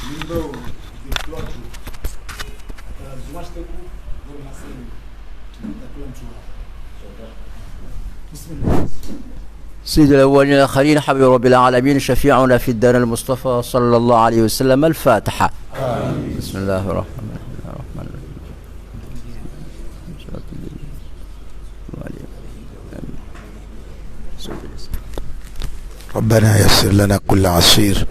limbo de plot atazumashte ku ndio nasema nitakula mchua. بسم الله. سيد الأولين والآخرين حبيب رب العالمين شفيعنا في الدار المصطفى صلى الله عليه وسلم. الفاتحة. آمين. بسم الله الرحمن الرحيم. ربنا يسر لنا كل عسير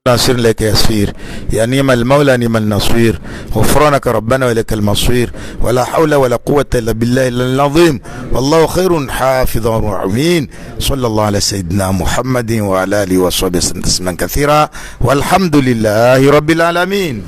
ناصر لك يسير يا نعم المولى نعم النصير غفرانك ربنا ولك المصير ولا حول ولا قوة إلا بالله العظيم والله خير حافظا وعمين. صلى الله على سيدنا محمد وعلى آله وصحبه تسليما كثيرا والحمد لله رب العالمين.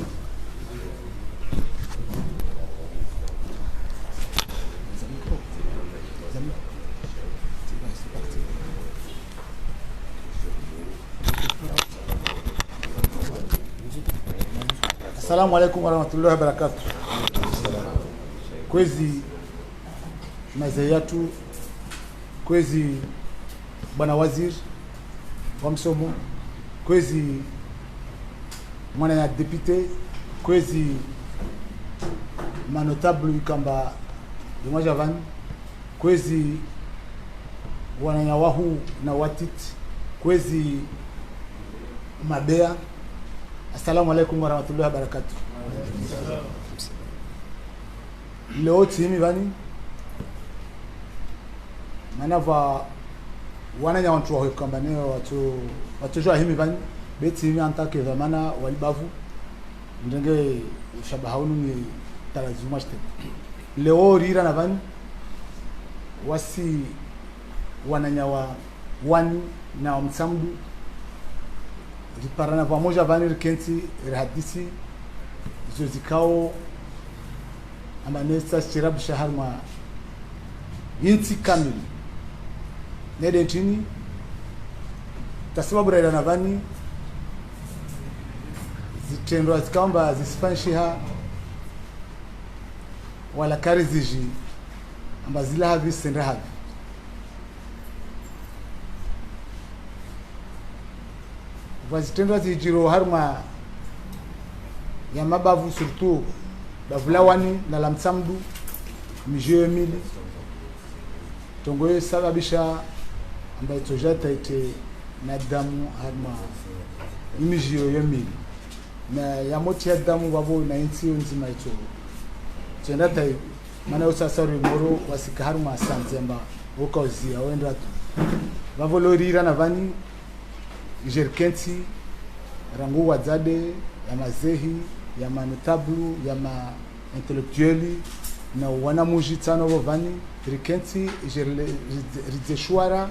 Assalamu alaikum warahmatullahi wabarakatuh. Kwezi mazee yetu, kwezi bwana waziri wa msomo, kwezi mwana ya depute, kwezi manotable kamba Juma Van, kwezi wana wahu na watit, kwezi mabea. Assalamu alaikum warahmatullahi wabarakatuh. Leo timi bani manava wananya watu wa kambane watu jua himi bani beti mi antake zamana walibavu ndenge shabahaunu ni talazuma shte. Leo rira na bani wasi wananya wa wani na msamdu riparana pamoja vani rikenti rihadisi zozikao amanesta shirabu shaharma inti kamili nede nchini tasababu raida na vani zitendwa zikamba zisifanshiha wala kari ziji amba zila havi sendra havi. Vazitendwa zijiro harma ya mabavu surtout bavulawani na lamsamdu mijiyo emili tongoye sababisha ambaye tojata ite na damu harma imijiyo emili na ya moti ya damu wabo na inti nzima ito tendata mana usasaru moro wasika harma sanzemba ukauzi awenda tu wabo lorira na vani jerkenti rangu wazade ya mazehi ya manotablu ya ma intellectueli na wana mujitano wovani rikenti rizeshwara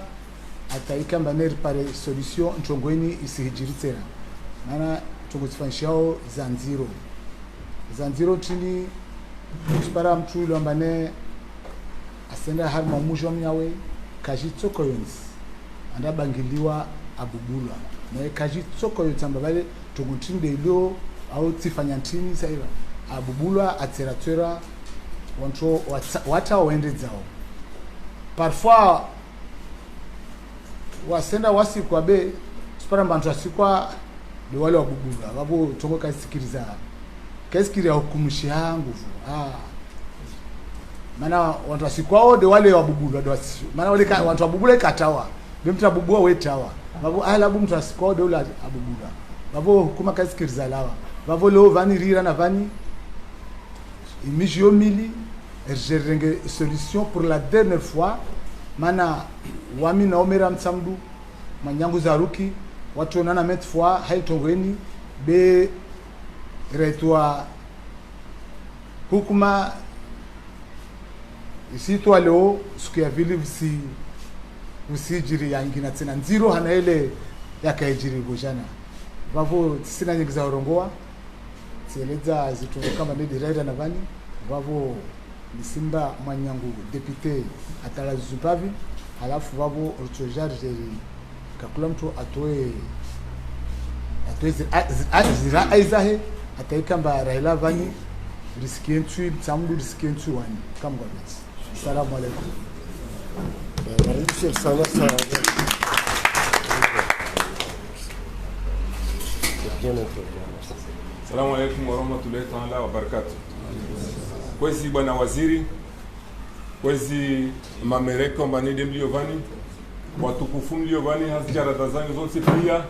ataika mbaneri pare solution nchongweni isihijiritera mana chongosifanyishao zanziro chini chipara mchulu ambane asenda harma mujo mnyawe kajitsoko yonzi andabangiliwa abubulwa na kajitsoko yotamba bale tungutinde ilo au tifanya ntini saiba abubulwa ateratura wanto wata waende zao parfois wasenda wasi kwa be spara mbantu asikwa de wale wabubulwa babo tongo kasikiriza kasikira hukumshia nguvu mana watu asikwao de wale wabubulwa do mana wale watu wabubulwa katawa bimtu abubua wetawa babo alabu mtu asikwao de wale abubulwa babo hukuma kasikiriza lawa babo leo vani rira na vani imijio mili erjerenge solution pour la dernière fois mana wami na omera msamdu manyangu zaruki watu onana met fois haitongweni be retwa hukuma isi to leo siku ya vile usijiri yangina tena nziro hana ile yakaijiri bojana bavo sina nyingi za urongoa sieleza zitungo kama ni direct na vani bavo Nisimba Manyangu depute atala zupavi halafu bavo ortojarje kakula mtu atoe zira aizahe ataikamba Raila vani risikientu mtamdu risikientu wani kama kwa beti. Assalamu alaikum. C'est bien introduit. Merci. Assalamu alaikum warahmatullahi ta'ala wabarakatuh. Kwezi bwana waziri, kwezi mamereka mbanide mliovani, watukufu mliovani hazijarada zangu zonse pia.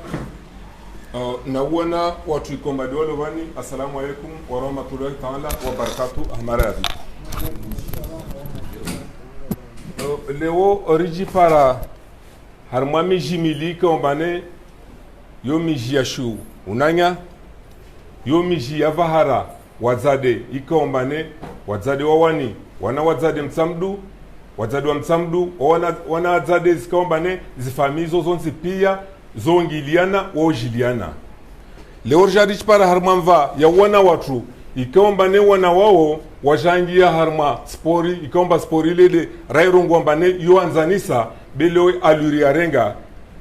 Na uona watu ikombadi walovani. Assalamu alaikum warahmatullahi ta'ala wabarakatuh. Ahmaradi. Leo origi para harma miji milika ombane yo miji ya shu unanya yo miji ya vahara wazade ikaombane wazade wawani wana wazade mtsamdu wazade wa mtsamdu wana wazade zikaombane zifamizo zonzi pia zongiliana wojiliana leo jarich para harma mva ya wana watu ikaombane wana wao wajangia harma spori ikaomba spori lele rairongwa mbane yo anzanisa belo aluri arenga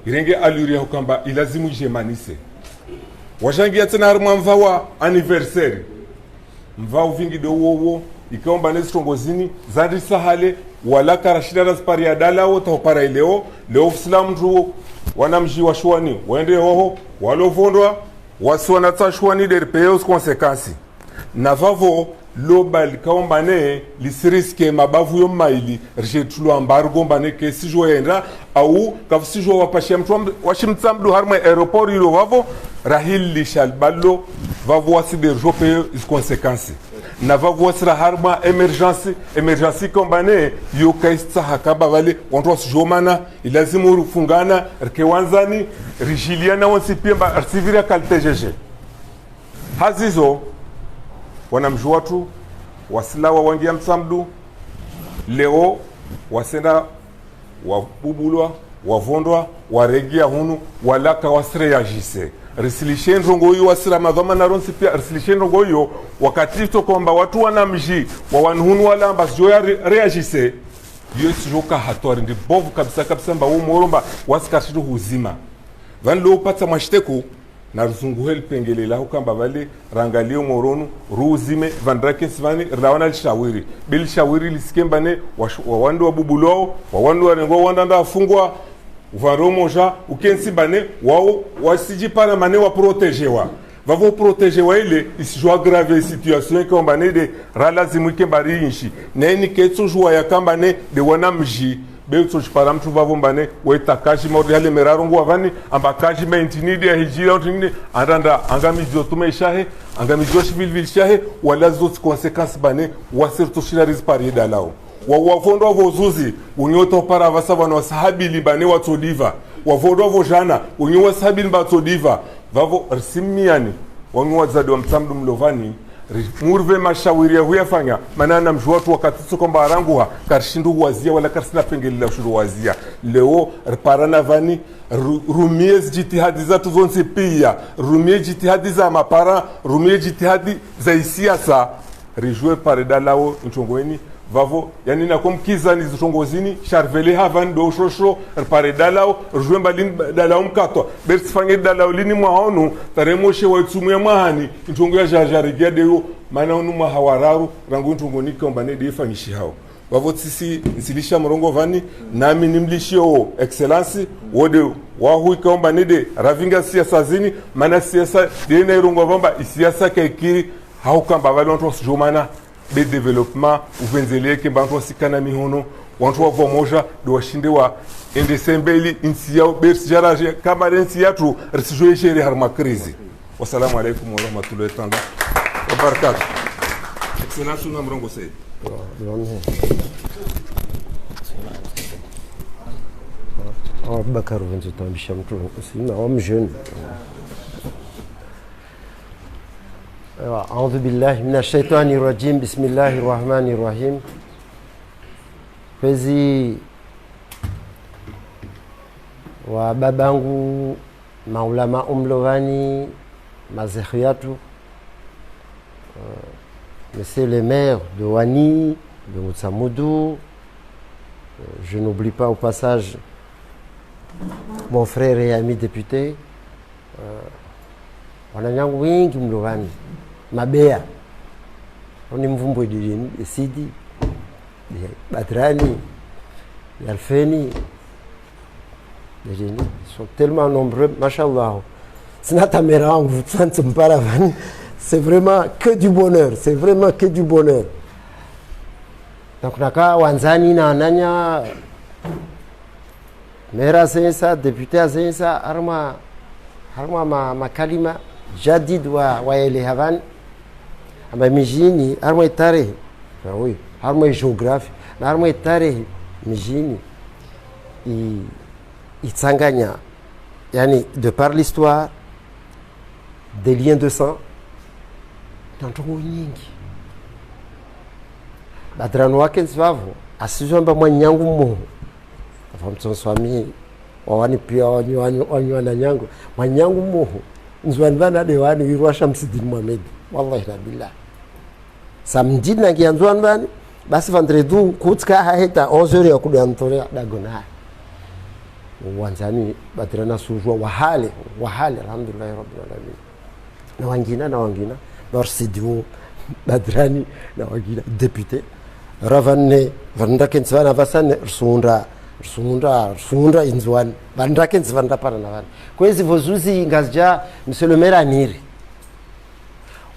irenge aluri hukamba ilazimu jemanise wajangia tena harma mvawa anniversaire mvao vingi do wowo ikaomba nesitongozini zandisa hale wala karashida raspari ya dalao tahopara ileo leo islam tu wanamji wa shwani waende hoho walovondwa wasiwana tsa shwani der payos conséquences na vavo lobal kaombane lisiriske mabavu yo maili rjetulu ambargo mbane ke sijo yenda au kafsijo wapashia mtu washimtsamdu harma aeroport ilo vavo rahil lishal ballo vavo wasibe jope is conséquences na vavo wasira harma emergency kombane yo kaista hakaba vale wantu wasijomana ilazimu rufungana rkewanzani rijiliana wansipemba arsiviria kaltejeje hazizo wanamjua watu wasilawa wangia mtsamdu leo wasenda wabubulwa wavondwa waregia hunu walaka wasireyajise risilishen rongoyo wasira madhama na ronsi pia risilishen rongoyo wakati to kwamba watu wanamji wa wanhunu wala mbasjo ya reagise yosi joka hatori ndi bovu kabisa mba umoromba wasikashitu huzima van lo pata mashteko na ruzunguhel pengelela hukamba vale rangalio moronu ruzime vandrake svani rawana lishawiri bil shawiri lisikembane wawandu wabubulo wawandu warengo wandanda afungwa varomoja ukensi bane wao wasiji para mane wa protegewa vavo protegewa ile isijwa grave situation kambane de ralazimu kembari inshi neni ketso jwa ya kambane de wanamji beto chipara mtu vavo mbane wetakashi mori hale merarongo wavani ambakashi maintinidi ya hijira utingine andanda angamizo tumeshahe angamizo shivil shahe wala zote konsekansi bane wasirto shilariz pari dalao wavondo wavozuzi unyoto para vasavano wasahabili bane watodiva wavondo wavojana unyo wasahabili batodiva vavo risimiani wanyo wazadi wa mtamdu mlovani murve mashawiri ya huyafanya manana mjuatu wakati tukomba aranguha karshindu wazia wala karsina pengelila ushuru wazia leo riparana vani rumie jitihadi za tuzonsi pia rumie jitihadi za mapara rumie jitihadi za isiasa rijue paredalao nchongoeni vavo yani na komkiza ni zitongozini charvele havan do shosho repare dalao rujwemba lin dalao mkato bersfange dalao lini mwaonu taremoshe waitsumwe mahani ntongo ya jajarigia deo mana onu mahawararu rangu ntongoni kombane de fanyishi hao vavo sisi nsilisha mrongo vani nami nimlishio excellence wode wahu kombane de ravinga siasa zini mana siasa de na irongo vamba siasa kaikiri hau kamba vale onto sjomana be development uvenzelie ke bantu sikana mihono wantu wavo moja do washinde wa endesembeli insiya bersjara kamarensi yatu risijoe shere harma krizi wassalamu alaikum wa rahmatullahi ta'ala wa barakatuh excellence na mrongo said Bakar venzo tambisha mtu sina wa mjeune أعوذ بالله من الشيطان الرجيم بسم الله الرحمن الرحيم Kwezi wa babangu maulama umlovani mazekhiatu monsieur le maire de Wani de Mutsamoudou je n'oublie pas au passage mon frère et ami député wananyangu wengi mlovani mabea oni mvumbo dilini Sidi Badrani Alfeni ils sont tellement nombreux machallah sina tamera wangu tsanti mpara vani. C'est vraiment que du bonheur, c'est vraiment que du bonheur. Donc naka wanzani na nanya mera sensa député sensa arma makalima jadid wa ele havan ama mijini arma tarehe oui arma géographie na arma tarehe mijini itsanganya yani de par l'histoire des liens de sang ntongo nyingi badrano wake nzwavo asizomba mwanyangu mo avamtsonswami wawani pia wanywa na nyangu mwanyangu mo nzwani bana de wani wirwasha msidini Muhammad wallahi na billah samedi na kianzwan bani basi vendredi kutka haita 11h ya kudantorea dagona wanzani badrana sujwa wahale alhamdulillah rabbil alamin na wangina Norsidio badrani na wagina député ravanne vandaken tsvana vasane sunda inzwan vandaken tsvanda para na vana kwezi vozuzi ngazja monsieur le maire aniri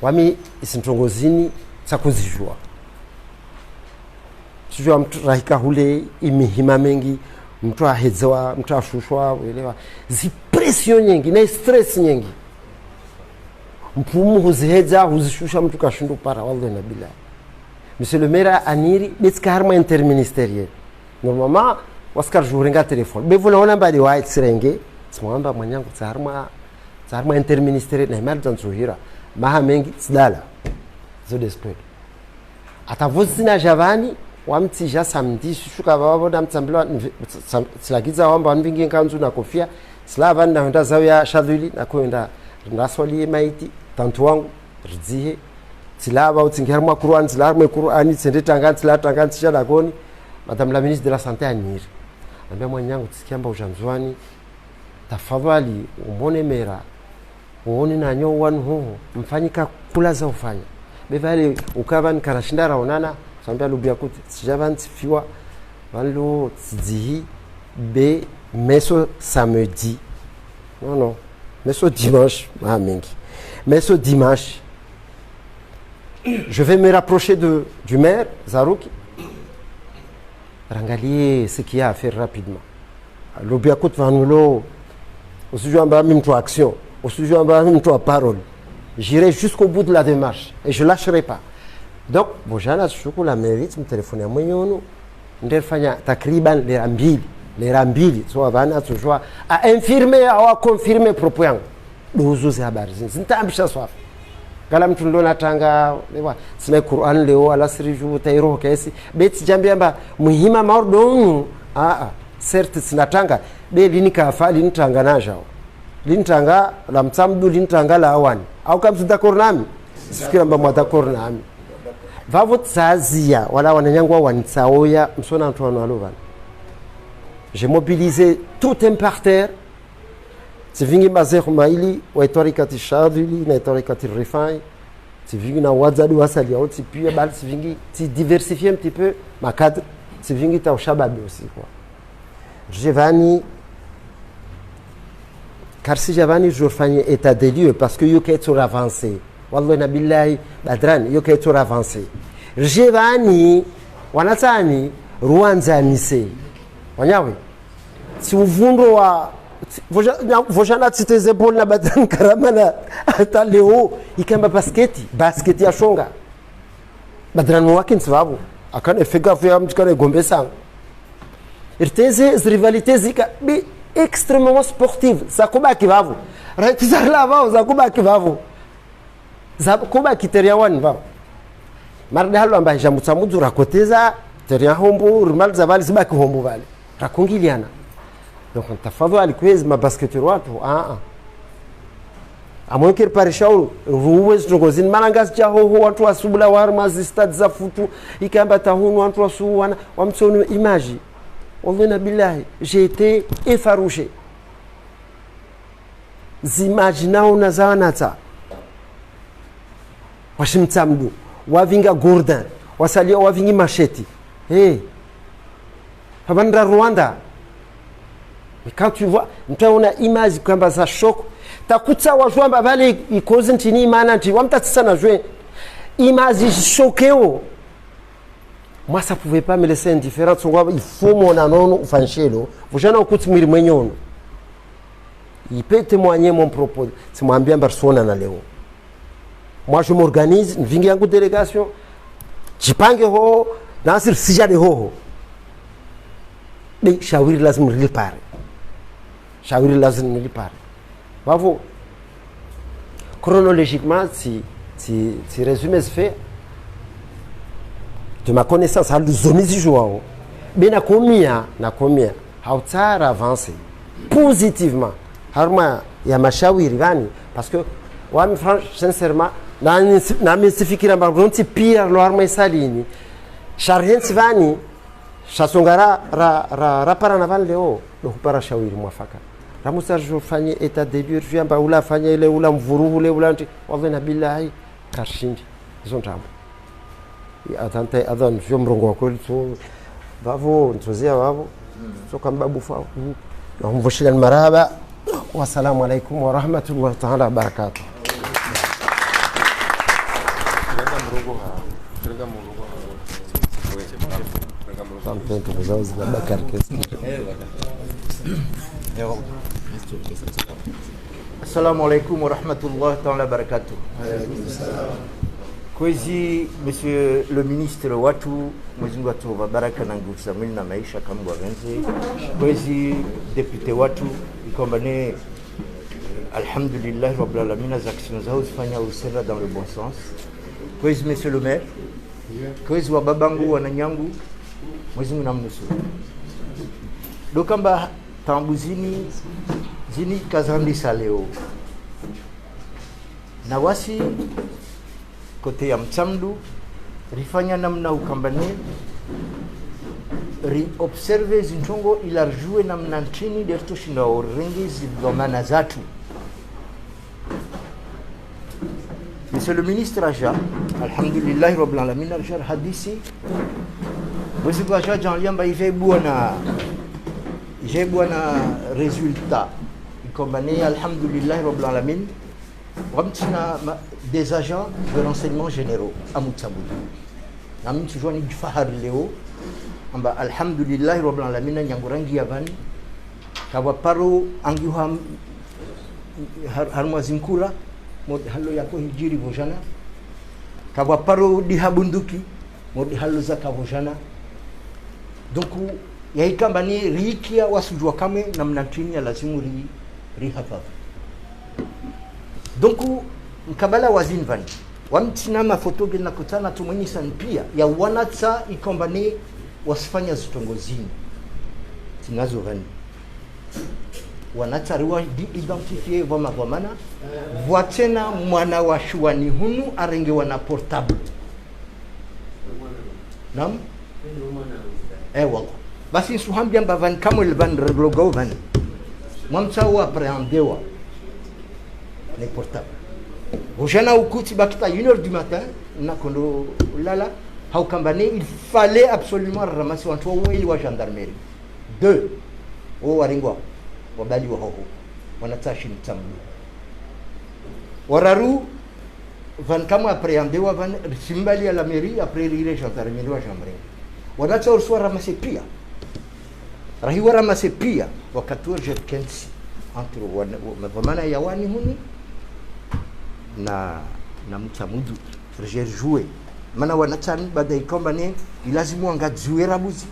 wami isintongozini tsakuzijwa sijwa mtu rahika hule imihima mengi mtu ahedzewa mtu ashushwa uelewa zipression nyingi na stress nyingi mpumu huzihedza huzishusha mtu kashindu para wallahi nabila monsieur le maire aniri betska harma interministériel normalement waskar jurenga téléphone bevula ona mbali wa tsirenge smamba mwanyangu tsarma interministériel na mal tanzuhira maha mengi tsidala zo desped atavozina javani wamtija samedi shuka babo damtsambila tsilagiza wamba mbingi kanzu na kofia slava na enda zawya shadhili na kwenda ndaswali maiti tantu wangu ridzihe tilaba utsingerma Qur'an tilarme Qur'ani tsendetanga tilatanga tshala koni madame la ministre de la santé aniri ambia mwanyangu tsikiamba ujanzwani tafadhali umone mera uone na nyo wanu ho mfanyika kula za ufanya bevale ukavan karashinda raonana sambia lubia kuti sijavanti fiwa vanlo tsidzihi be meso samedi non mais ce dimanche, je vais me rapprocher du maire, Zarouki. Rangalier ce qu'il y a à faire rapidement. L'obiakut vanulo, au sujet en bas, même toi action, au sujet en bas, même toi parole. J'irai jusqu'au bout de la démarche et je ne lâcherai pas. Donc, Bojana, je suis la mérite, me téléphoner à moi, Ndelfanya, takriban, les rambili so avana tujwa a infirmer au confirmer propos yangu dozuze habari zintambisha swafa kala mtu ndona tanga lewa sina Qur'an leo ala siriju tairo kesi beti jambiamba muhima maordonu certes sinatanga be linika afali nitanga najao lintanga la mtsamdu lintanga la awani au kamtu d'accord nami sifikira mba d'accord nami vavo tsazia wala wananyangwa wanitsaoya msona Antoine Alovana. J'ai mobilisé tout un parterre. C'est venu mazer maili wa torikati shadili na torikati rifai. C'est venu na wazadu wasali au puis bal c'est venu tu diversifier un petit peu ma cadre. C'est venu ta shababi aussi quoi. Jevani car si Javani je fais état des lieux parce que yo qu'être avancé. Wallahi nabillahi badran yo qu'être avancé. Jevani wanatani Rwanda nise. Wanyawe si uvundo wa vojana tsiteze bol na badran karamana hata leo ikamba basketi ya shonga badran wake nsababu akane fega vya mtukane gombe sang irteze rivalité zika bi extrêmement sportive zakuba kivavu ratizala vao zakuba kivavu zakuba kiteria wani vao marde halo ambaye jamutsamudu rakoteza teria hombo rimal zavali zibaki hombo vale rakungiliana donc tafadhali kwezi mabasketeru watu amwekere parishauru ruwezi tongozini malangasi jaho watu wasubula warmazi stade za futu ikamba tahunu watu wasuwana wamtsonu image wallahi billahi j'ai été effarouché zimaginao na zawanata washimtsamdu wavinga Gourdin wasalia wavingi Macheti Fabandra Rwanda. Mais quand tu vois, tu as une image comme ça choc, takutsa wajwamba vale ikozi ntini imana nti wamtatsana jwe imazi chokeo. Moi ça pouvait pas me laisser indifférent, il faut mon anon ufanchelo vujana ukuti mwili mwenyono. Il peut témoigner mon propos, c'est moi bien personne na leo. Moi je m'organise, nvingi yangu délégation jipange ho nasir sijade ho ni shawiri lazima nilipare, shawiri lazima nilipare. Bravo. Chronologiquement si résumé se fait de ma connaissance à l'uzomizi jouao mais na komia hautara avancer positivement harma ya mashawiri gani parce que wami franchement sincèrement na misifikira mbonti pia lo harma isalini sharhensi vani shasongara ra para na van leo lo kupara shawiri mwafaka ramusa jo fanye état début jamba ula fanye ile ula mvuruhu ile ula nti wallahi billahi kashindi zontambo atante adhan jo mrongo wako to bavo ntozia bavo so kamba bufa na mvoshila maraba wa salamu alaykum wa rahmatullahi ta'ala barakatuh. Assalamu alaikum wa rahmatullahi ta'ala barakatuh. Kwezi monsieur le ministre watu Mwenyezi watu wa baraka na nguvu za mwili na maisha kama wavenze. Kwezi député watu ikombane alhamdulillah rabbil alamin za action zao zifanya usera dans le bon sens. Kwezi monsieur le maire. Kwezi wa babangu wananyangu Mwenyezi namnusuru. Dokamba tambuzini zini kazandi saleo na wasi kote ya mchamdu rifanya namna ukambane ri observe zintongo ilarjue namna nchini derto shinda orengi zidhamana zatu. Monsieur le ministre Aja alhamdulillah rabbil alamin arjar hadisi wezi kwa Aja janliamba ife bwana résultat ikombane alhamdulillah rabbil alamin wamtina des agents de renseignement généraux à Moutsaboudou nami toujours ni fahar leo amba alhamdulillah rabbil alamin nyangurangi yavan kawa paro angiuham harmazinkura mod hallo yako hijiri vojana kawa paro dihabunduki mod hallo zaka vojana donc yaikambani rikia wasujua kame na mnatini lazimu rihafa donc mkabala wazin van wamtinama foto gena kutana tumweni san pia ya wanatsa ikombani wasifanya zitongozini tinazo van wanatsa riwa di identifier voma vomana voitena mwana wa shuani hunu arenge wana portable nam wala basi suhambia mbavan kama ilvan reglogo van mwamtsawa preandewa les portables. Vojana ukuti bakita 1h du matin, nakondo lala, haukambane, il fallait absolument ramasser un toit ou wa gendarmerie. 2. O waringwa, wabali wa hoho, wanatashi mtambu. Wararu, van kama appréhendewa van simbali à la mairie, après rire gendarmerie wa gendarmerie. Wanata ursuwa ramasser pia. Rahiwa ramasser pia, wakatua jetkensi. Entre wamana yawani huni, na mtamudu frère jouer mana wanatani baada ikombane ilazimu angadzue rabuzi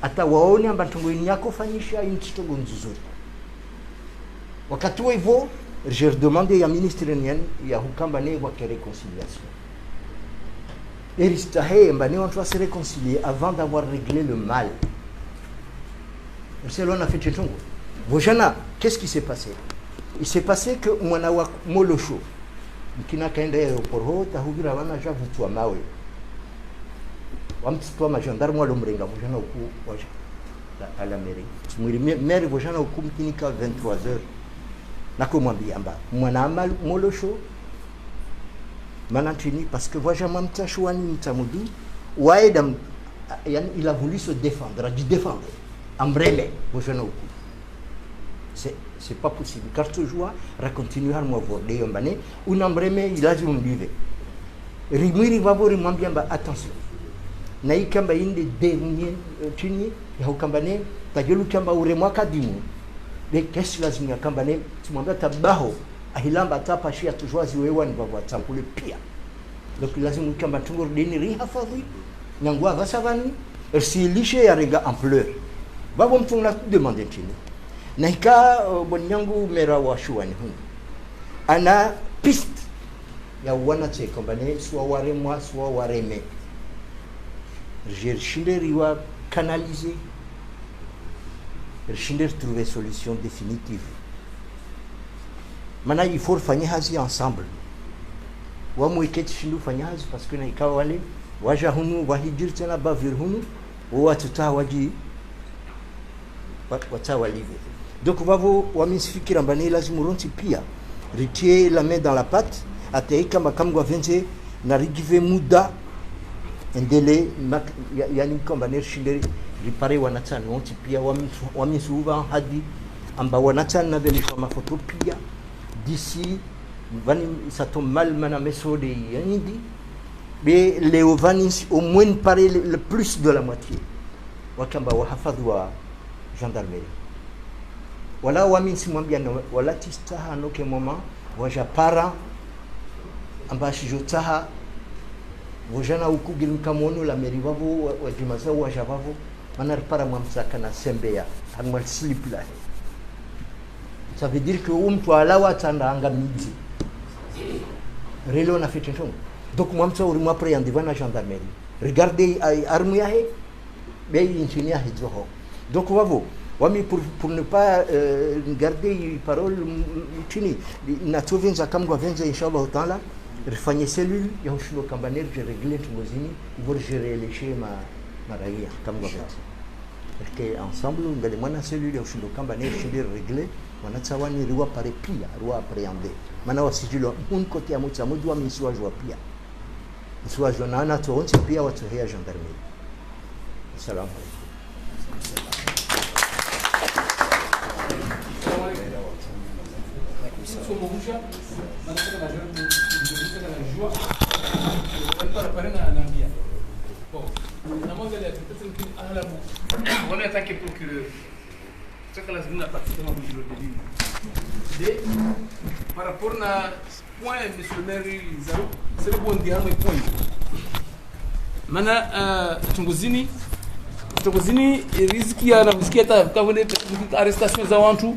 hata waone amba tungweni yako fanyisha inchitogo nzuri wakati hivyo je demande ya ministre nyen ya hukambane wa réconciliation eristahe mbane on doit se réconcilier avant d'avoir réglé le mal. C'est l'on a fait Tchétongo. Vojana, qu'est-ce qui s'est passé? Il s'est passé que mwana wa molosho mkina kaenda aeroport tahugira wana javutwa mawe wamtitwa magendarme wa lomrenga vojana uku waja à la mairie mwili maire vojana uku mkinika 23h nako mwambia amba mwana molosho manantini parce que voja mamtashwani mtamudu waeda yani il a voulu se défendre, a dû défendre ambrele vojana uku c'est pas possible carte joie racontinuer mo vorde yombane unambreme ilazi umdive rimwiri vavori mwambia mba attention na ikamba inde dernier chini ya ukambane tajulu kamba ure mwaka dimu de kesi lazima yakambane tumwambia tabaho ahilamba tapa shia tujwazi wewa ni vavwa tampule pia donc lazima kamba tungor deni rihafadhi nangwa vasavani ersilishe ya rega ampleur babo mtungla demander chini na ika bonyangu mera wa shuani hunu ana piste ya wana tse kombane soit waremwa soit wareme Shinder va canaliser, Shinder trouver solution définitive. Maintenant, il faut faire hazi ensemble. Wa muiket shindu fanya hazi parce que na ikawa wale waja hunu wahijir tena bavir hunu wa tutawaji watawalive. Donc wavo wamisifikira mbani lazima ronti pia retier la main dans la pâte ataika makamgwa venze na rigive muda ndele yani kombane shinderi ripare wanatani wonti pia wamisuva hadi amba wanatani na veli kwa mafoto pia d'ici vani sato mal mana mesode yandi be leo vani au moins pare le plus de la moitié wakamba wahafadhi wa gendarmerie wala waminsi mwambia wala tistaha noke moment wajapara amba shijotaha vojana ukugil mkamono la meri vavo wajimaza wajavavo manar para mwamsaka na sembea hanwal slip la ça veut dire que mtu alawa tanda anga midi relo na fetenton donc mwamsa uri mwapre yandiva na gendarmerie regardez armu yahe be ingénieur hidroho donc vavo wami pour ne pas garder parole tini na tovenza kamgwa venza inshallah taala rifanye cellule ya ushilo kambaneri je régler tumozini ibor gérer les schémas maraia kamgwa venza parce que ensemble ngale mwana cellule ya ushilo kambaneri je régler wanatawani riwa pare pia riwa appréhender mana wasijilo un côté ya mutsa mudwa misiwa jwa pia misiwa jwa na ana to onti pia watu hea gendarmerie. Assalamu alaikum. Par rapport à point, monsieur le maire, c'est le bon dialogue point. Mana Tunguzini riziki ya nakusikia kavune arrestation za watu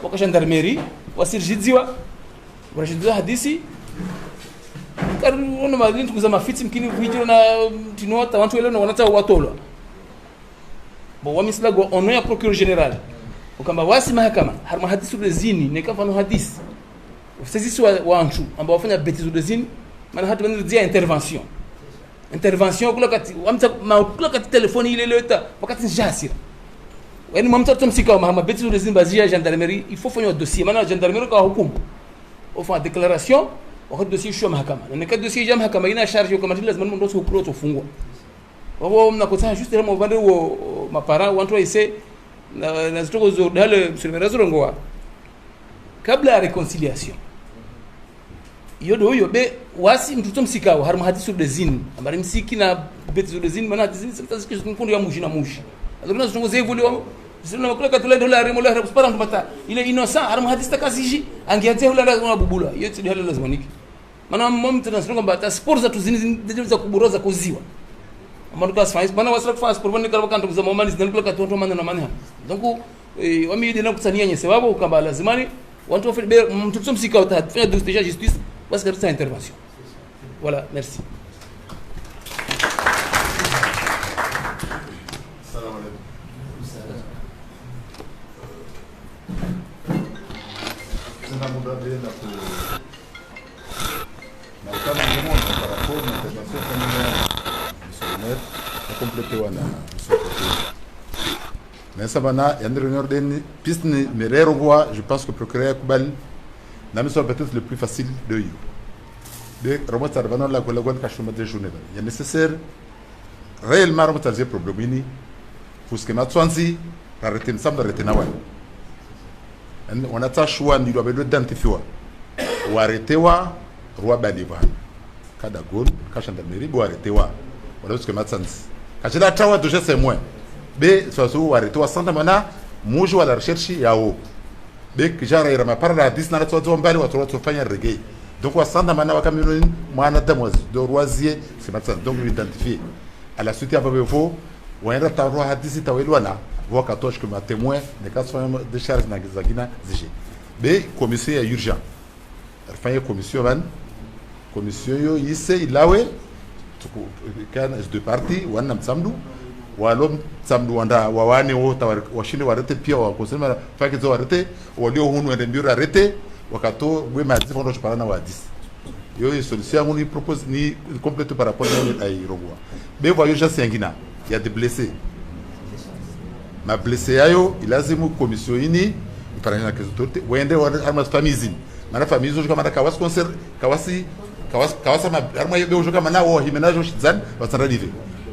wa gendarmerie wasirjidziwa warashidziwa hadisi karuna madini tukuza mafiti mkini video na tinota watu wale wanata watolwa bo wamisla go ono ya procureur general ukamba wasi mahakama harma hadisi zini nekafano hadisi sisi watu ambao wafanya betizo de zini maana hatu wanazia intervention kula kati wamta kula kati telefoni ile leta wakati njasira yani mamta tumsika mahama betizo de zini bazia gendarmerie il faut faire un dossier maana gendarmerie kwa hukumu au fond déclaration au dossier shwa mahakama na kwa dossier ya mahakama ina charge kama lazima ndo sio pro tofungwa wao mnakutana juste ile mbande wa mapara watu waise na zitoko zo dale msirmera zorongoa kabla ya reconciliation yodo huyo be wasi mtoto msikao harma hadisu de zin ambari msiki na betizo de zin maana zin sasa kifundu ya mushi na mushi azona zongo zevuliwa sina makula katula dolari mola hapo para mpata ile innocent harma hadista kasiji angeatia ule na bubula yote ndio lazima niki maana mmoja tunasonga mbata sport za tuzini za kuboroza kuziwa amando kas faz bana wasra faz por bani karba kanto za momani zinakula katoto maneno na maneno donc wami yidi na kusania nyese sababu kamba lazimani watu wafanye mtoto msikao tafanya déjà justice parce que c'est intervention. Voilà, merci. Salam alaikum. Sasa muda bila na kama ni mmoja par rapport na intervention familiale monsieur le maire a complété wana monsieur mais ça va na yandere réunion den piste ni merero voix je pense que procureur Kubal la mission peut-être le plus facile de you de remonter à la collègue cachement de journée il est nécessaire réellement remonter ces problèmes ni pour ce que ma twanzi arrêter ensemble arrêter na wani on a ta choix ni doit be identifier ou arrêter wa roi balivan kada gol ka gendarmerie bo arrêter wa wala ce que matsansi kachila tawa doje c'est moins be so arrêter wa santa mana mujo à la recherche yao be kijara ira mapara la 10 na tsozo mbali watu fanya reggae donc wa santa mana wa kamino mwana damoz de roisier c'est matsansi donc identifier à la suite avec vous ou un roi hadisi tawelwana voit qu'à toi que ma témoin des cas de charge na gizagina zige be commission ya urgent fanya commission ban commission yo yise ilawe kan de parti wana msamdu walo msamdu wanda wawane wo washinde warete pia wa kusema faki zo warete walio hunu ende mbira arete wakato we mazi fondo chopana na wadis yo solution yangu ni propose ni complète par rapport à Irogwa be voyons já sengina il y a des blessés ma blessé yayo ilazimu commission ini iparanya na autorité wende wa armas famizini mana famille zo kama kawas concert kawasi ma arma yebe zo kama na wo himenaje o shizan wasara nive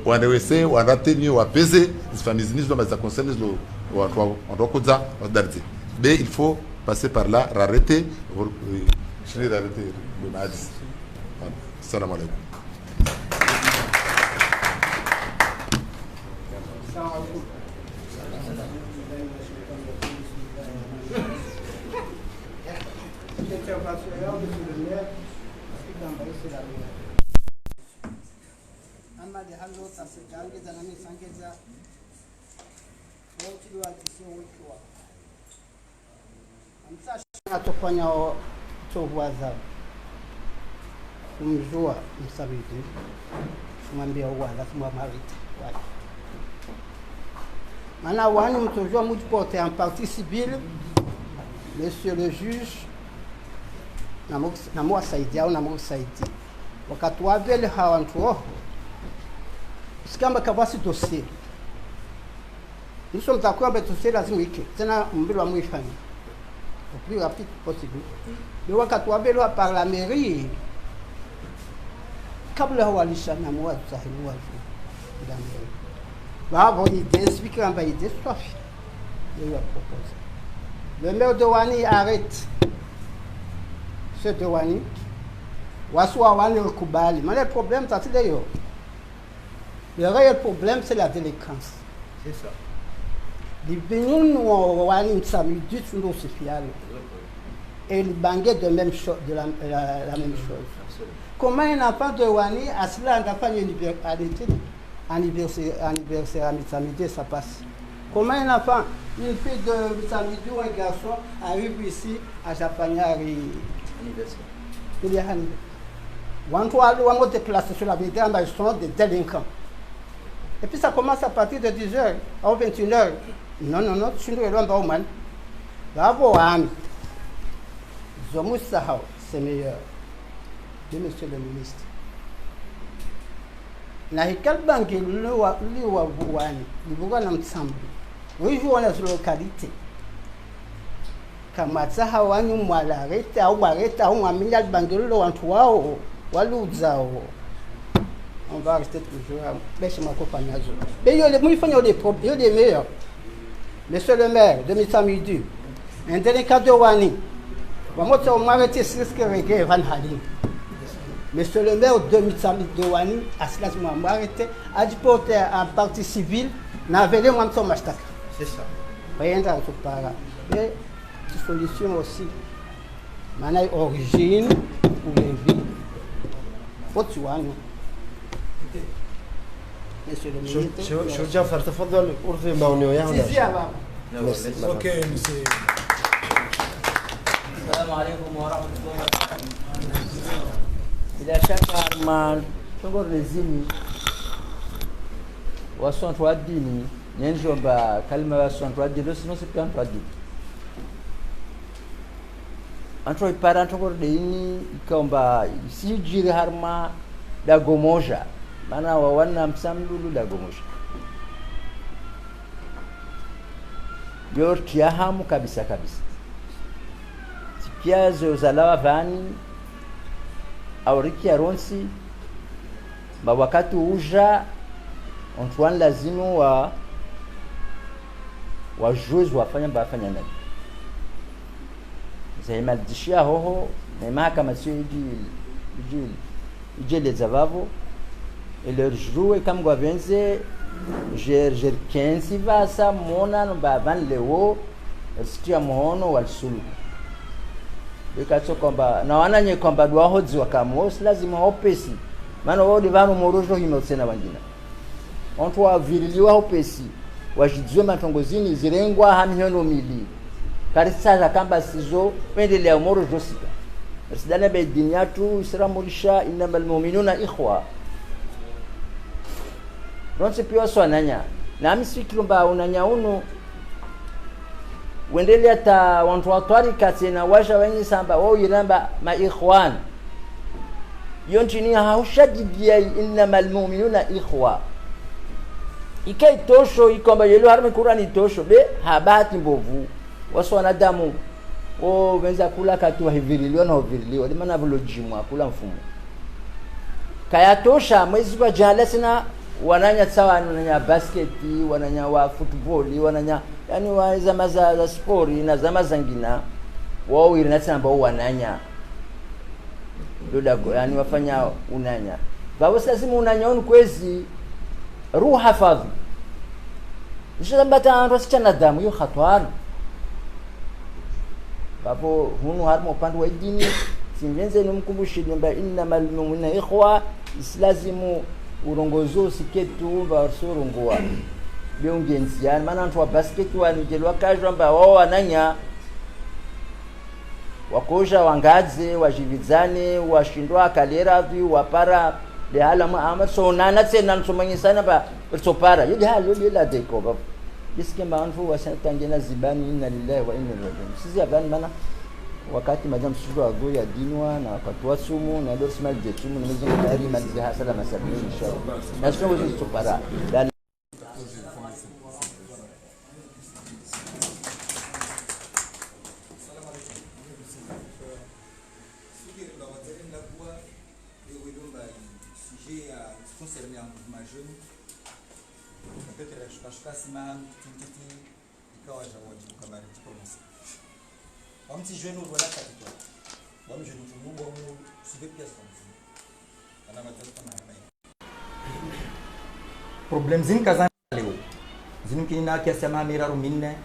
wande wese wanda tenio wa peze les familles zo ma za concerne lo wa on dokoza wa darzi mais il faut passer par là arrêter je vais arrêter le madis salam alaikum atofanya tovuaza kumjua msabiti kumwambia uwaza kumwamarite wake maana wani mtojua mtu pote en partie civile monsieur le juge na mwasaidia au na mwasaidia wakati wavele hawantu roho usikamba kabasi dossier nous sommes d'accord avec dossier lazima ike tena mbilo wa mwifanya au plus rapide possible le wakati wavele wa par la mairie kabla hawalisha na mwaza sahibu wa mairie babo idée expliquer en idée soif il va proposer le maire de Wani arrête ce de Wani waswa Wani kubali mais le problème c'est d'ailleurs le réel problème c'est la délinquance c'est ça les bénins Wani samedi tout nous fial et les banguets de même chose de la même chose comment un enfant de Wani à cela n'a pas une anniversaire à samedi ça passe comment un enfant une fille de samedi ou un garçon arrive ici à Japaniari anniversaire il y a un on va déplacer sur la vidéo ils sont des délinquants et puis ça commence à partir de 10h à 21h non tu nous relèves pas mal bravo ami Zomoussahao c'est meilleur de monsieur le ministre na hikal bangi liwa buwani libuga na mtsambu wivu wana localité kama tsaha wanyu mwalareta au bareta au mwaminya bangi lo wantu wao waluzao on va rester toujours bêche ma compagnie azo mais yo les mifanya des problèmes des meilleurs monsieur le maire de Mitsamidi un délicat de Wani wamoto mwarete siske rege van halin monsieur le maire de Mitsamidi de Wani aslas mwarete a déporté en partie civile na vele mwanto mashtaka c'est ça rien dans ce para et solution aussi maana origine ou les vies Wani monsieur le ministre شو جعفر تفضل أرضي مونيو يا اوكي مسي السلام عليكم ورحمة الله وبركاته. bila shaka machongo rezini wasontu wa dini nyenjomba kalima wasontu wa dini sino sipiantu wa dini antro ipara antro dini ikaomba sijiri harma da gomoja maana wawana msamlulu da gomoja yorti hamu kabisa sikiazo zalawa vani auriki aronsi ba wakati uja ontwan lazimu wa joueurs wafanya bafanya nani zaimadishia hoho na mahakama sio ijele zavavo et leur jouer comme govenze jer 15 vasa mona no bavan leo sikia muhono walsulu bikacho kwamba na wananye kwamba dwa hodzi wakamo lazima hopesi maana wao ni vanu morojo himosena wangina onto waviriliwa hopesi wajidwe matongozini zirengwa hamiheno mili karisa kamba sizo pendelea morojo sika sidana be dinyatu isramulisha innamal mu'minuna ikhwa ronse pia swananya na msikirumba unanya uno wendelea ta wantu watwari katina washa wengi samba wao yiramba ma ikhwan yontini haushadidia innamal mu'minuna ikhwa ikai tosho ikomba yelo harme Qur'ani tosho be habati mbovu waswana damu o wenza kula katu hiviriliwa na hiviriliwa de mana volojimwa kula mfumo kaya tosha mwezi kwa jalasina wananya sawa wananya basketi wananya wa football wananya yani wa zama za sport na zama zingine wao irinatana ambao wananya dodago yani wafanya unanya babo lazima unanya kwezi ruha hafadhi nishambata rasichana damu hiyo hatari babo hunu harmo upande wa dini singenze nimkumbushe kwamba innamal mu'minuna ikhwa islazimu urongozo siketu vasorongwa beungenzi yani maana watu wa basket wanijelwa kajwa amba wao wananya wakoja wangaze wajivizane washindwa kalera vi wapara de alama amaso nana tena nsomanyisana ba tsopara yidi halo bila deko ba diske maanfu wasantangena zibani inna lillahi wa inna ilaihi rajiun sisi abani maana wakati madam sura ago ya dinwa na wakati sumu na ndio sima je sumu nimezo tayari maliza hasala masabini inshallah na sio hizo tsopara Wamti jeune wala katitwa wam jeune tumu wamu sube pièce comme ana matata na problem zin kazan leo zin kina kiasi ya mira rumine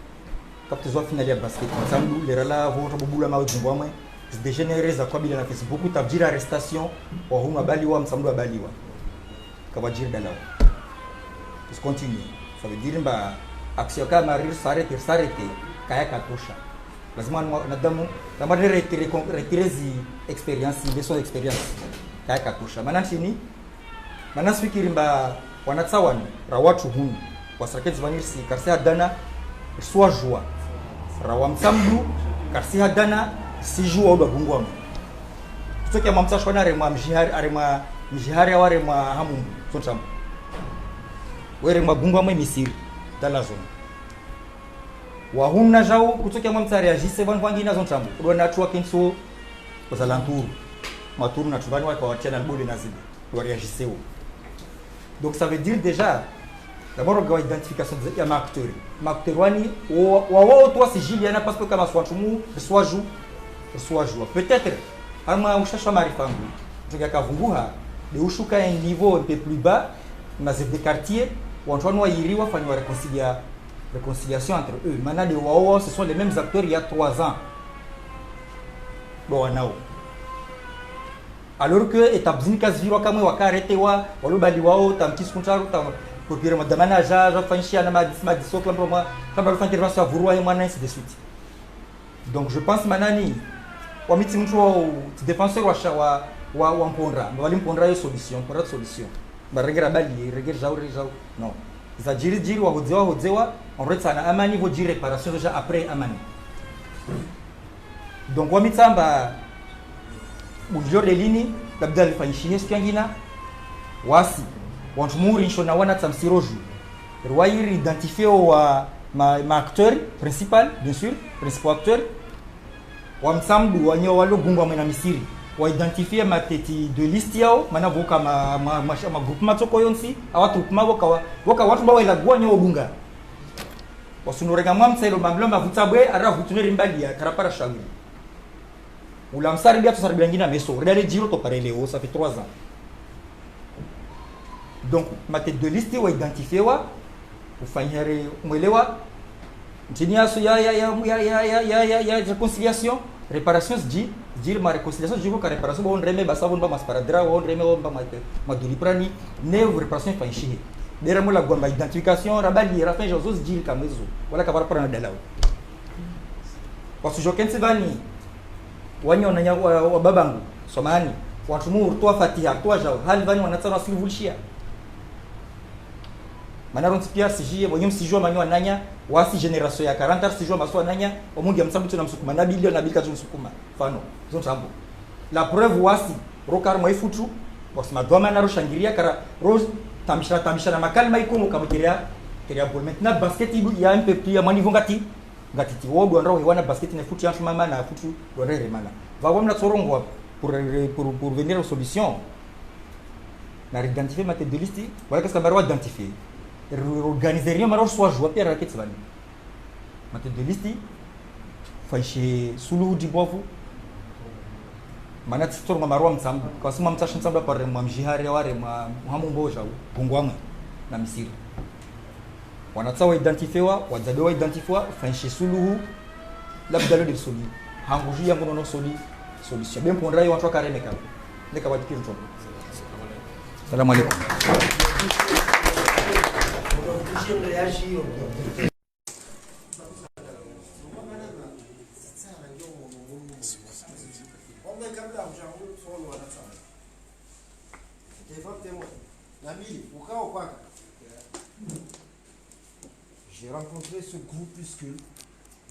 kaptizwa finali ya basket ensemble le rala vont bubula ma ujumbo mwe dégénéreza kwa bila na Facebook tabjira arrestation wa huma baliwa msamdu baliwa kabajir dalao is continue ça veut dire ba action kama rir sarete kaya katosha lazima nadamu kama retire zi experience leçon experience kaya katosha maana chini maana fikiri mba wanatsawana ra watu hunu wasakezi vanirsi karsi hadana swa joie ra wamsamdu karsi hadana si joie oba bungwa tutoke mamsa shwana remwa mjihari ware mwa hamu sontam were mabungwa mwe misiri dalazo wa hunna jao kutoka mamsa reagisse van vangina zontambo wana tuwa kinso ozalantour matour na tuvani wa kwa tena bole na zibe wa reagisse donc ça veut dire déjà d'abord on identification de ya acteur wani wa toi c'est Juliana parce que kama swatumu soit joue peut-être ama ushasha marifangu tuka kavunguha de ushuka un niveau un peu plus bas dans des quartiers où on doit iriwa fanywa réconciliation entre eux. Maintenant, les Wawa, ce sont les mêmes acteurs il y a 3 ans. Bon, alors que etabzini kazvirwa kamwe wakaretewa walobaliwao tamkiskuntaru tam popira madamana ja fanshia na madiso klambo moi kama le fantirwa sa vurwa mwana ainsi de suite. Donc je pense manani wamiti mtu wa défenseur wa mpondra walimpondra yo solution pour solution barengera bali regera jau non za jiri wa hodzewa on retana amani vo jiri réparation déjà après amani. Donc wamitamba ujio lelini labda alifanyishie sikiangina wasi wantumuri nshona wana tsamsiroju rwairi identifié wa ma acteur principal bien sûr principal acteur wamsambu wanyo walo gungwa mena misiri wa identifier mateti de liste yao mana voka ma groupement toko yonsi awatu groupement voka watu bawa ila gwanyo obunga wasunorenga mwamtsailo mamloma vutabwe ara vutuneri mbali ya karapara shangri ou la msaribia to saribia ngina meso regardez Giro to parler Léo ça fait 3 ans donc ma tête de liste wa identifier wa ufanyere mwelewa Ndinia so ya réconciliation réparation dit dire ma réconciliation je veux que réparation on remet basa on ba masparadra on remet on ba ma doliprani ne réparation fa ishi dera mo la gomba identification rabali rafin josos dire kamezo wala kabara para dalao parce que joken sivani wanyo na wa babangu somani watu mu urtoa fatiha toa jao hali vani wanatsana silvulshia manaro ntipia sijie bonyom sijua manyo ananya wasi generation ya 40 sijua maso ananya omungi amsabu tuna msukuma na bilion na bilika tuna msukuma fano zontambo la preuve wasi rokar mo ifutu bosma doma na roshangiria kara rose tamishana na makalma ikomo kamukiria kiria bol maintenant basket ibu ya un peu plus ya manivo ngati wodo ndro wana basket ne futu yanfu mama na futu do remana va wamna tsorongo pour venir aux solutions na identifier ma tête de liste voilà qu'est-ce que barwa identifier organiser rien maro soit joie pierre raquette ça va ma tête de liste faishe sulu di bovu manati storma maro msambu kwa sababu mtashin msambu par mamjihari ware muhambo jau bungwama na misiri wanatsawa identifier wazabewa identifier faishe sulu labda le soli hanguji yangu nono solution bien pour ndrai watu karemeka ndeka wadikiri mtombo salamu alaykum J'ai rencontré ce groupuscule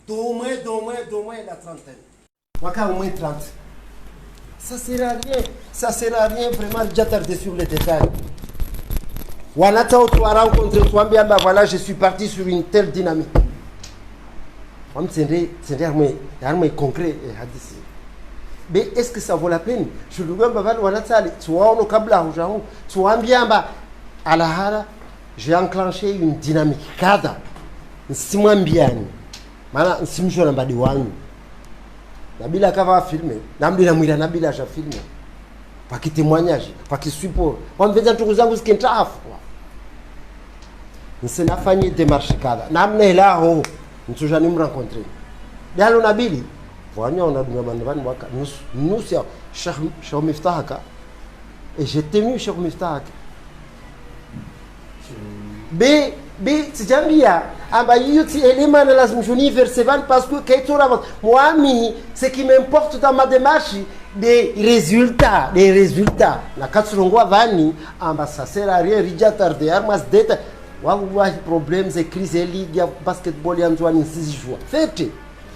d'au moins la trentaine. Waka au moins 30. Ça sert à rien vraiment déjà tarder sur les détails. Wanata tu as rencontré toi bien bah voilà je suis parti sur une telle dynamique. C'est armé concret et hadisi. Mais est-ce que ça vaut la peine? Je le vois bah wanata tu vois on kabla hujao tu vois bien bah à la hara j'ai enclenché une dynamique kada. Nsimwambiani. Maana nsimjona mbadi wangu. Nabila kava filmer, nambila mwila nabila ja filmer. Paki témoignage, paki support. On veut dire ndugu zangu sikentafu. Nsinafanye démarche kada. Namne la ho, nsujani mrencontrer. Dalo nabili, vonya on a dunia bandavani waka. Nous c'est Cheikh Miftahaka. Et j'ai tenu Cheikh Miftahaka. B tijambia amba yuti elema na lazim juni versevan parce que kaitora moi ce qui m'importe dans ma démarche des résultats na katsurongwa vani amba ça sert à rien rija tarde armas data wallahi problèmes et crises et ligue ya basketball ya nzwani nsizi joie fete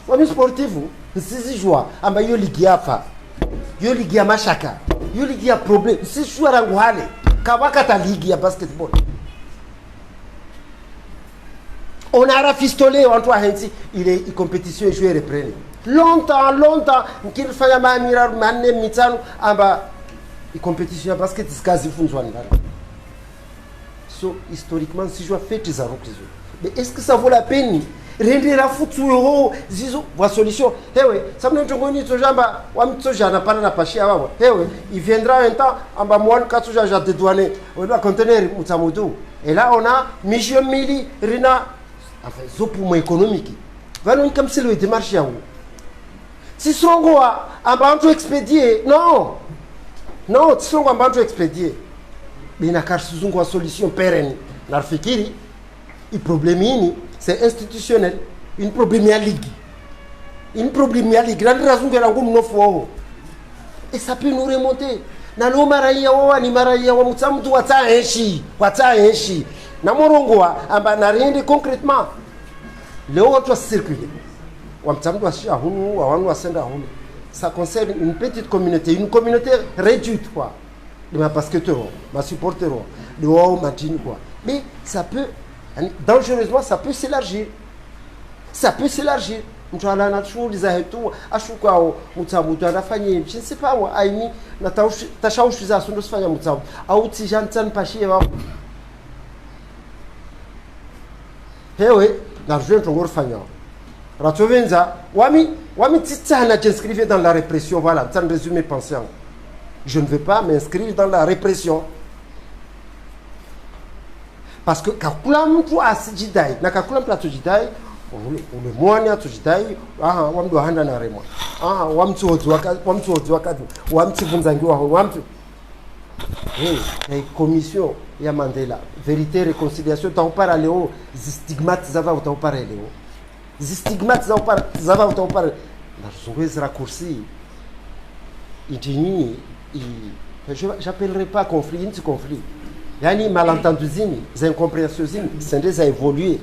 wa sportifu nsizi joie amba yo ligue yafa yo ligue ya mashaka yo ligue ya problème nsizi joie rangu hale kabaka ta ligue ya basketball. On a rafistolé entre Hensi, il est compétition et jouer reprendre. Longtemps, qu'il faille ma mirar manne mitano amba il compétition parce que c'est quasi funzwan. So historiquement si je fais des arrocs. Mais est-ce que ça vaut la peine? Rendre la foutu euro zizo voix solution. Hewe, ça me tongoni to jamba wa mtsoja na pana na pashia wao. Hewe, il viendra un temps amba moi katsuja ja dédouaner. On doit contenir mutamudu. Et là on a mission mili rina enfin zopumo économique valon comme c'est le démarche yango si songo ambanto expédier non songo ambanto expédier bina karsuzungu solution pérenne narfikiri il problème ini c'est institutionnel une Premier League grande raison que rango mnofo et ça peut nous remonter na no maraia wa ni maraia wa mutsamtu wata enshi na morongoa amba na rien concrètement le autre circuler wa mtamdu wa shia hunu wa wanu wasenda hunu ça concerne une petite communauté réduite quoi de ma basketteurs ma supporters de wa matine quoi mais ça peut dangereusement ça peut s'élargir mtu ana shughuli za hetu ashuka au mtabu anafanya je ne sais pas moi aini na tashawishi za sundo sifanya mtabu au tijantan pashie wao hewe na rujwe tongor fanya ratovenza wami Wamititana j'inscrivais dans la répression, voilà, ça me résume mes pensées. Je ne veux pas m'inscrire dans la répression. Parce que kakula mtu asijidai na kakula mtu atujidai ule mwani atujidai wamdu handa na remwa wamtu wakati wamtivunzangiwa wamtu commission ya Mandela vérité réconciliation taupara leo stigmates zava utaupara leo stigmates zava utaupara na zungwezi raccourci itini j'appellerai pas conflit inti conflit yani malentendusini incompréhensiosini sendeza évoluer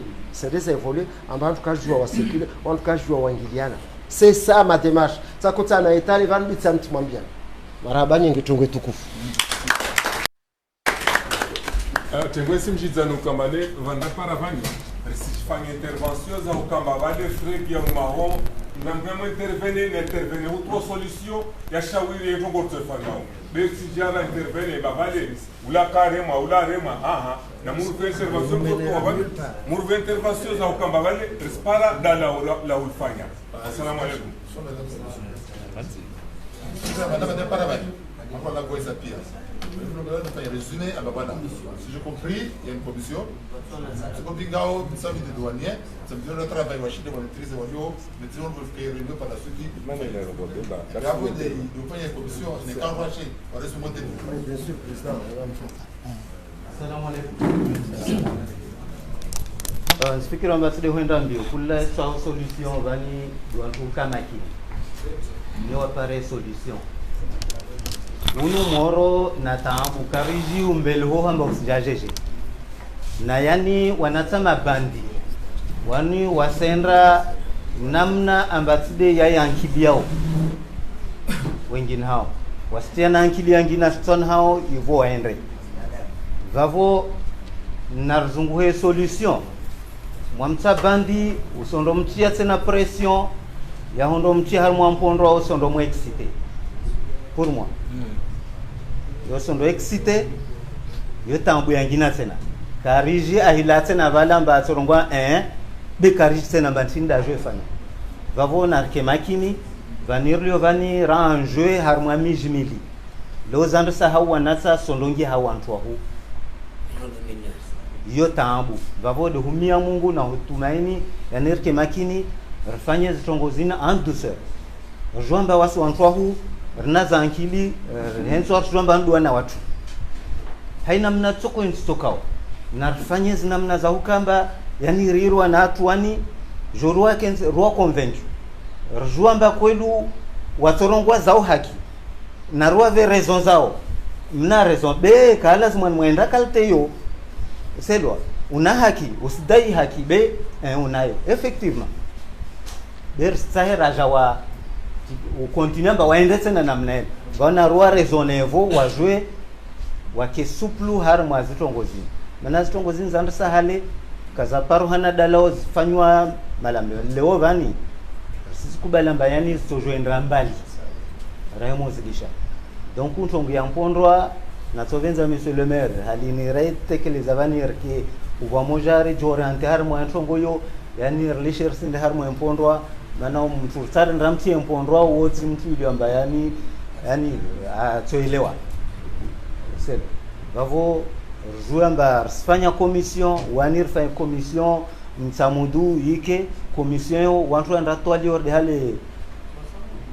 en tout cas je dois circuler en tout cas je dois wangiliana c'est ça ma démarche ça kota na etali van bitsa mtumwambia marabani ngetongwe tukufu tengwe simjizanu kamale vanda paravani risifanya intervention za ukamba vale fregi ya marron namgamo intervenir outra solution ya shawiri yetu ngotofanya besi jana intervenir bavale ula karema ula rema na murve intervention kwa vale murve intervention za ukamba vale rispara dala la ulfanya. Assalamu alaikum. Madame paravani on va la goza pia. Résumé, si j'ai compris, il y a une commission. C'est comme Bingao, ça veut dire douanier, ça veut dire le travail, on va maîtriser, mais on va faire réunion par la suite. Et après, il y a une commission, on est quand raché, on reste monté. Bien sûr, président. Assalamu alaikum. Speaker ambassadeur huenda mbio kula solution vani kama kile. Ndio apare solution. Unu moro na taamu kariji umbele ho hamba usijajeje na yani wanatama bandi wani wasendra namna ambatide ya yankibiao wengine hao wasitia ankili yangina stone hao ivo waende vavo narzunguhe solution mwamta bandi usondo mtia tena pression ya hondo mtia harmo ampondo usondo mo excité pour moi yo sondo excité yo tambu yangina tena kariji ahila tena valamba atorongwa be kariji tena bantinda jeu fana vavona kemakini vanirlio vani ran jeu harmwa mijimili lo zando sa hawa nasa sondongi hawa ntwahu yo tambu vavode humia Mungu na hutumaini yanirke makini rfanye zitongozina en douceur rjomba wasu wantwahu rinaza ankili henso rjomba ndwa na watu haina mna tsoko instokao na rfanye zinamna za ukamba yani rirwa na watu wani jorua kenze rwa convention rjomba kwelu watorongwa zao haki na rwa ve raison zao mna raison be kala zimwan mwenda kalteyo selwa una haki usidai haki be unayo effectivement der sahera jawa u continue ba waende tena namna ile bana rwa raisonnevo wa jouer wa kesuplu har mwazitongozi mana zitongozi zandisa hale kaza paru hana dalao zifanywa malambe leo vani sisi kubalamba yani sojoendra mbali raimo zidisha donc untongo ya mpondwa na tovenza monsieur le maire halini raitekeleza vanir ki uva mojari jorante har mo antongo yo yani relisher sinde har mo mpondwa mana mtu tsari ndamtie mpondwa woti mtu ile ambaye yani atoelewa c'est bravo jouamba sfanya commission wanir fa commission msamudu yike commission wantu anda twali orde hale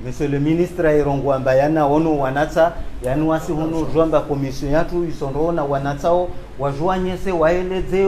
monsieur le ministre airongwa bayana wono wanata yani wasi hono jomba commission yatu isondona wanatao wajoanyese waeleze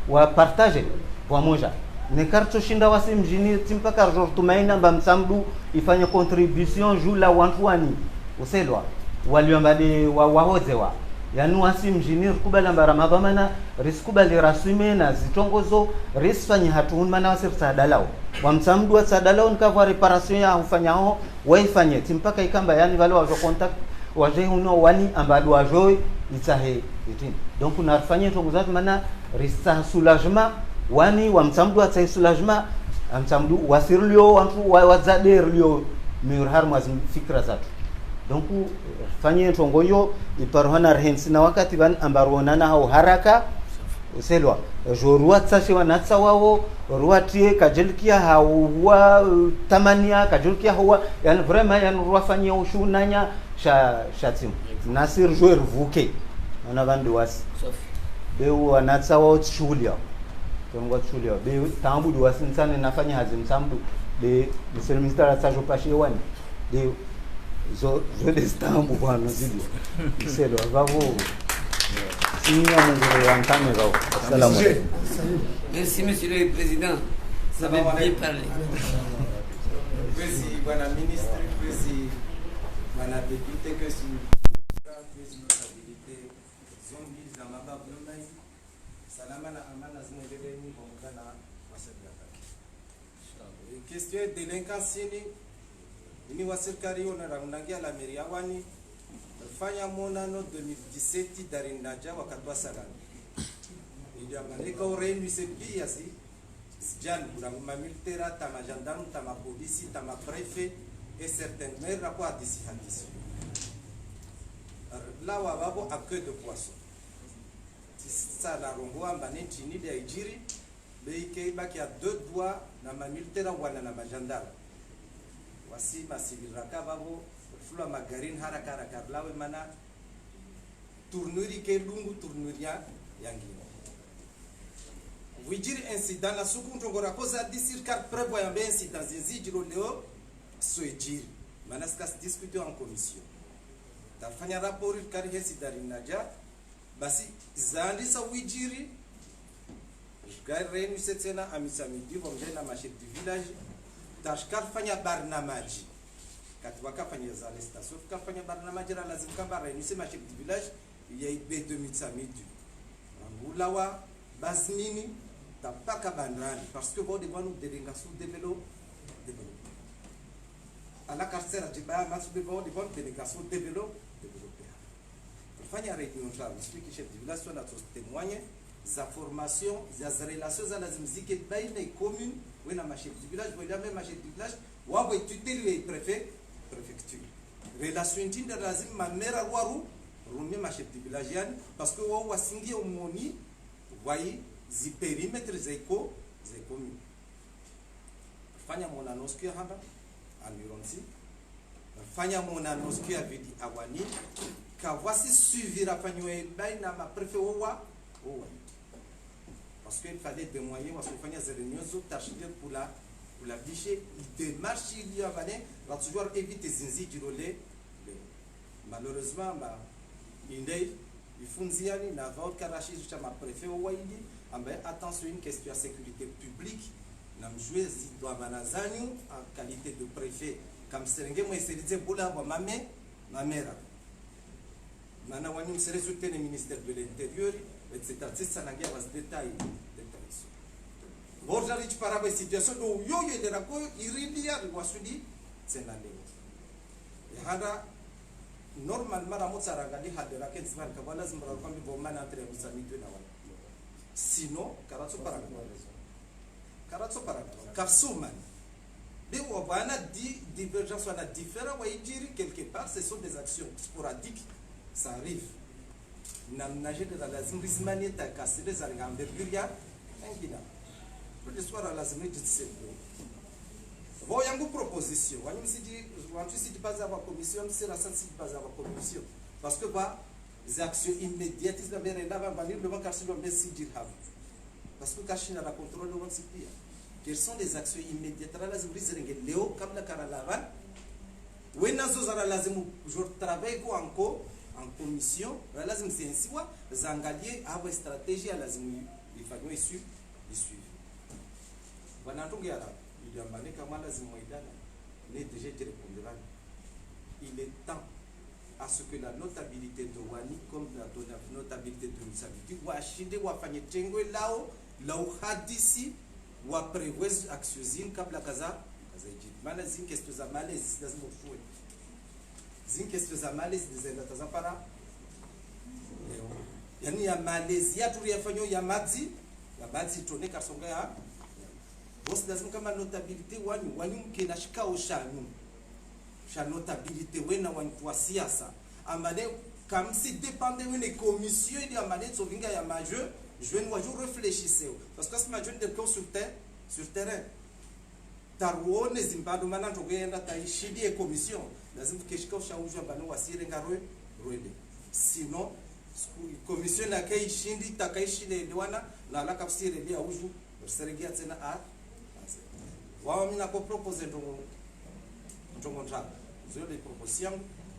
wa partage pamoja ne karto shinda wasi mjini timpaka tumaina mbamsamdu ifanye contribution jula wantuani uselwa waliambade wahozewa yani wasi mjini kubala mbaramavamana riskubali rasime na zitongozo risfanye hatu mana wasi sadalao wamsamdu wa sadalao nikavwa reparation ya ufanyao waifanye timpaka ikamba yani wale wajo contact waje huno wani ambadu wajo itahe itin donc unafanya tongozo mana rista soulagement wani wamsamdu wa soulagement amsamdu wasirlio wantu wazaderlio murhar mwaz fikra zatu donc fanye tongoyo iparohana rensi na wakati ban ambarona na haraka uselwa jorua tsashi wanatsa wao ruatie kajelkia hawa tamania kajelkia hawa yani vraiment yani ruafanyia ushunanya shatim nasir jouer vuke ana vandu wasi be wanatsa wao tshulia tongwa tshulia be tambu wasi nsane nafanya hazim sambu be monsieur le ministre atsajo pashe wani de zo destambu bwana zidi selo vavo Merci, Monsieur le Président. Ça va bien parler. Merci, Madame la Ministre. Merci, Madame la Députée, que si notabilité, zombies, Zamaba, Blumay, Salamana, Amana, Zmedeni, Bomgana, question de délinquance, ni wasirkari on a la Meriawani. Fanya monano 2017 darindaja wakatwa salani ndio amaleka ureni sepia si sijani kuna mamilitera tama gendarme tama polisi tama préfet et certaines maires kwa disi hadisi là wa babo à queue de poisson ça la rongoa mbaneti ni de ijiri beike baki a deux doigts na mamilitera wana na gendarme wasi masibiraka babo fula magarin haraka lawe mana tournuri ke lungu tournuria yangi wijiri incident la sukunto ngora koza disir car prévoyant bien incident zinjiro leo soejiri mana ska discuter en commission tafanya rapport kari hesi darinaja basi zandisa wijiri gari setena amisamidi bomjena machef du village tashkar fanya barnamaji kati wakafanya za arrestation tukafanya barnamaji la lazima kamba réunir chef du village ya ibe 2000 angulawa basmini tapaka bandrani parce que bon de nous délégation développement à la carcère de ba mas de bon délégation développement fanya réunion ça explique chef du village soit notre témoigner za formation za relations za lazima zike baina commune wena chef du village wena même chef du village wabo tutelle le préfet préfecture relation tinda lazima mamera waru rumie chef du village yani parce que wao wasingie umoni wai zi périmètre zeko commune fanya mona noskia hapa environsi fanya mona noskia vidi awani ka voici suivre afanywe baina ma préfet wa parce qu'il fallait des moyens parce que fanya zéréniozo tachide pour la biche démarche il y a vané va toujours éviter zinzi dirole malheureusement ba indei ifunziani na vaut karashi chama préfet waidi ambaye attention une question de sécurité publique na mjouer zidwa manazanyu en qualité de préfet comme serenge mo eserize bula wa mamera mana wani mserezuté le ministère de l'intérieur etc. ça nangia was détail borja rich para ba situation do yoyo de rako iridia wasudi senale hada normal mara motsara ngali hadera kenzman kabala zimbra kwambi bomana entre musamito na wala sino karatso para kapsuman de wabana di divergence wana différent wa ijiri quelque part ce sont des actions sporadiques ça arrive namnaje de la zimrismani ta kasile za ngambergiria ngina pour l'histoire la zimri ditse bo yangu proposition wani msidi baza wa commission sera sensible baza wa commission parce que ba les actions immédiates na bere na ba le banque kasilo messi dirham parce que kashina la contrôle de l'ONCPIA quelles sont les actions immédiates la lazim rizenge leo kabla karalavan wenazo za lazim jour travail ko en commission la lazim sensiwa zangalie avo stratégie la lazim ifanywe suivre wanatongea il y a mané kama lazim moidana ne déjà te répondra il est temps à ce que la notabilité de Wani comme la notabilité de Msabiti washinde wafanye tengwe lao hadisi wa prévoise actions kabla kaza ijini maana zin questions za malaise lazima ufue zin questions za malaise zinazotaza para yani ya malaise ya turi yafanyo ya madzi toneka songa ya bosi lazima kama notabilité wani mkena shikao shanu sha notabilité wena wa siasa amane comme si dépendait une commission il y a mané sovinga ya majeur je ne jour réfléchissez parce que ce ma jeune de sur terrain taruone zimbado mana togenda taishidi commission lazima keshika ushauri ambao wasire ngarwe rwende sinon commission na kai shindi takaishile ndiwana na alaka kusire dia uju sergia tena a wao mina ko propose ndongo ntra zio de proposition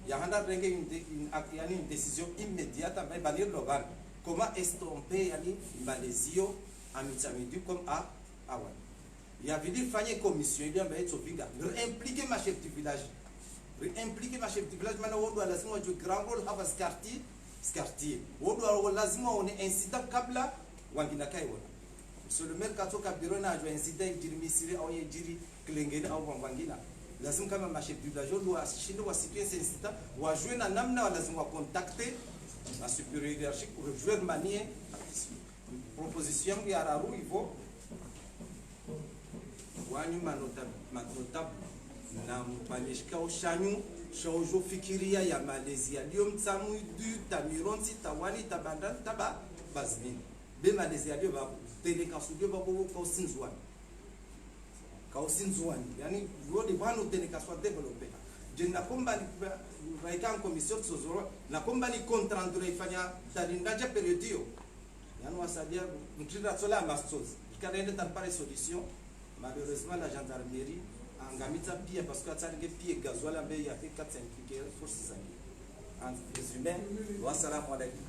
ya handa renge une décision immédiate mais banir loban comment estomper yani Malaisio amitamidi comme a awan il y avait dit faire commission il y a ben être obliga impliquer ma chef du village impliquer ma chef du village maintenant on doit lazima jouer grand rôle hapa scartier on doit lazima on est incident kabla wangina kai wona sur le maire katoka bureau na jouer incident jiri misiri au jiri klengeni au wangina lazima kama ma chef du village doit ashindo wa situer ces incident wa jouer na namna lazima contacter la supérieure hiérarchique pour jouer de manière proposition ya raru hivyo wanyu manotable na mpanyeshika ushanyu shaujo fikiria ya Malaysia lio mtsamu du tamironti tawani tabanda taba bazmin be Malaysia lio ba tele kasudio ba bo ka usinzwani yani yode bano tele kaswa developer je na komba ni raika commission tsozoro na komba ni contrat ifanya talindaje periodio yani wasadia mtira tsola mastos ikaenda tapare solution. Malheureusement, la gendarmerie a engagé pied parce que ça a été pied gasoil, il y a fait 4 impliqués, forces en résumé, wassalamu alaikum.